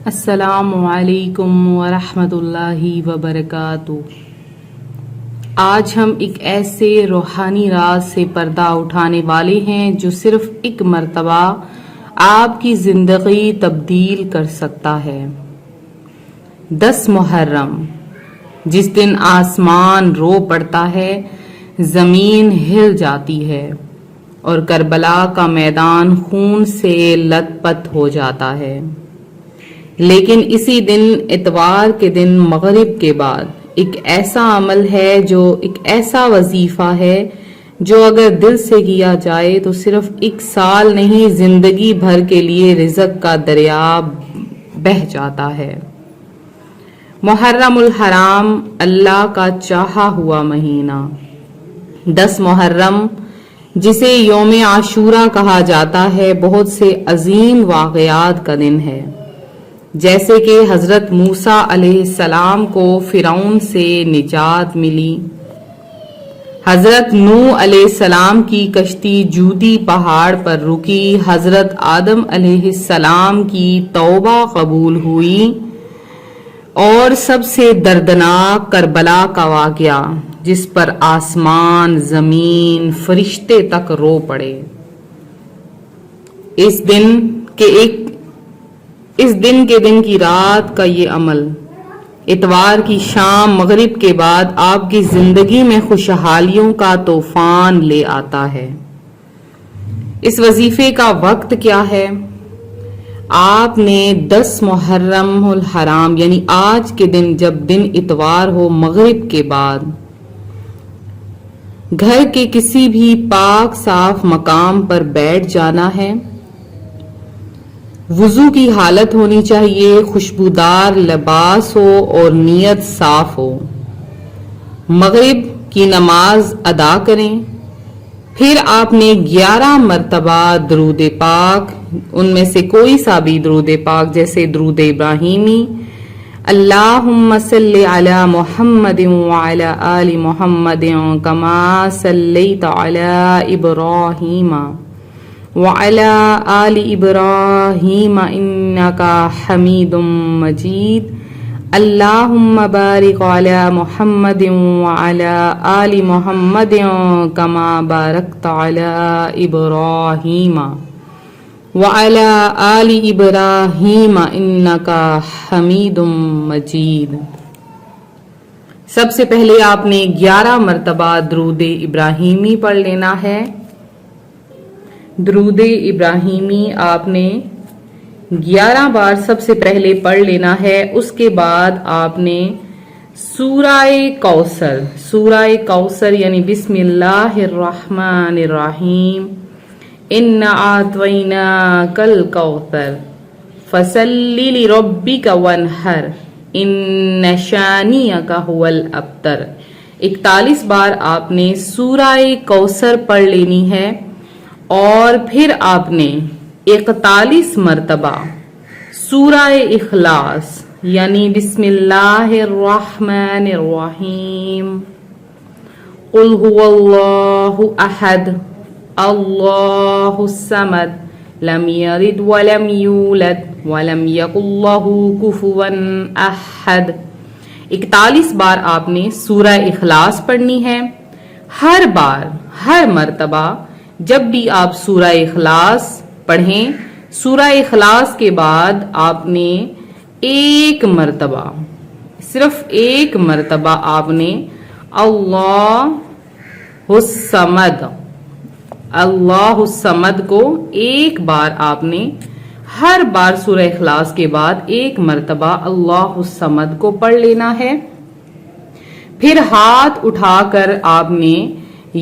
السلام علیکم ورحمۃ اللہ وبرکاتہ۔ آج ہم ایک ایسے روحانی راز سے پردہ اٹھانے والے ہیں جو صرف ایک مرتبہ آپ کی زندگی تبدیل کر سکتا ہے۔ 10 محرم، جس دن آسمان رو پڑتا ہے، زمین ہل جاتی ہے اور کربلا کا میدان خون سے لت پت ہو جاتا ہے۔ لیکن اسی دن، اتوار کے دن مغرب کے بعد، ایک ایسا عمل ہے، جو ایک ایسا وظیفہ ہے جو اگر دل سے کیا جائے تو صرف 1 سال نہیں، زندگی بھر کے لیے رزق کا دریا بہہ جاتا ہے۔ محرم الحرام، اللہ کا چاہا ہوا مہینہ۔ 10 محرم، جسے یوم عاشورہ کہا جاتا ہے، بہت سے عظیم واقعات کا دن ہے، جیسے کہ حضرت موسیٰ علیہ السلام کو فرعون سے نجات ملی، حضرت نوح علیہ السلام کی کشتی جودی پہاڑ پر رکی، حضرت آدم علیہ السلام کی توبہ قبول ہوئی، اور سب سے دردناک کربلا کا واقعہ، جس پر آسمان، زمین، فرشتے تک رو پڑے۔ اس دن کی رات کا یہ عمل اتوار کی شام مغرب کے بعد آپ کی زندگی میں خوشحالیوں کا طوفان لے آتا ہے۔ اس وظیفے کا وقت کیا ہے؟ آپ نے 10 محرم الحرام، یعنی آج کے دن، جب دن اتوار ہو، مغرب کے بعد گھر کے کسی بھی پاک صاف مقام پر بیٹھ جانا ہے۔ وضو کی حالت ہونی چاہیے، خوشبودار لباس ہو اور نیت صاف ہو۔ مغرب کی نماز ادا کریں، پھر آپ نے 11 مرتبہ درود پاک، ان میں سے کوئی سا بھی درود پاک، جیسے درود ابراہیمی، اللہم صلی علی محمد وعلی آل محمد کما صلیت علی ابراہیم وعلى آل إبراهيم إنك حميد مجيد، اللهم بارك على محمد وعلى آل محمد كما باركت على إبراهيم وعلى آل إبراهيم إنك حميد مجيد۔ سب سے پہلے آپ نے 11 مرتبہ درود ابراہیمی پڑھ لینا ہے۔ درود ابراہیمی آپ نے 11 بار سب سے پہلے پڑھ لینا ہے۔ اس کے بعد آپ نے سورہ کوثر یعنی بسم اللہ الرحمن الرحیم، اِنَّا أَعْطَيْنَاكَ الْكَوْثَرَ فَصَلِّ لِرَبِّكَ وَانْحَرْ إِنَّ شَانِئَكَ هُوَ الْأَبْتَرُ۔ 41 بار آپ نے سورہ کوثر پڑھ لینی ہے، اور پھر آپ نے 41 مرتبہ سورہ اخلاص یعنی بسم اللہ الرحمن الرحیم، قل هو اللہ احد اللہ الصمد لم یلد ولم یولد ولم یکن لہ کفوا احد۔ 41 بار آپ نے سورہ اخلاص پڑھنی ہے۔ ہر مرتبہ جب بھی آپ سورہ اخلاص پڑھیں، سورہ اخلاص کے بعد آپ نے صرف ایک مرتبہ آپ نے اللہ الصمد کو ایک بار آپ نے، ہر بار سورہ اخلاص کے بعد ایک مرتبہ اللہ الصمد کو پڑھ لینا ہے۔ پھر ہاتھ اٹھا کر آپ نے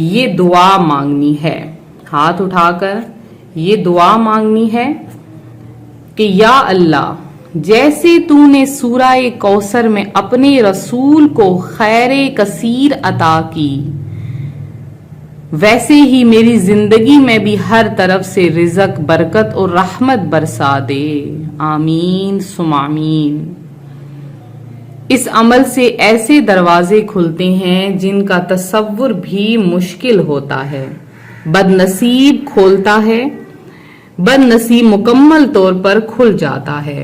یہ دعا مانگنی ہے، کہ یا اللہ، جیسے تو نے سورہ کوثر میں اپنے رسول کو خیر کثیر عطا کی، ویسے ہی میری زندگی میں بھی ہر طرف سے رزق، برکت اور رحمت برسا دے، آمین ثم آمین۔ اس عمل سے ایسے دروازے کھلتے ہیں جن کا تصور بھی مشکل ہوتا ہے۔ بد نصیب مکمل طور پر کھل جاتا ہے۔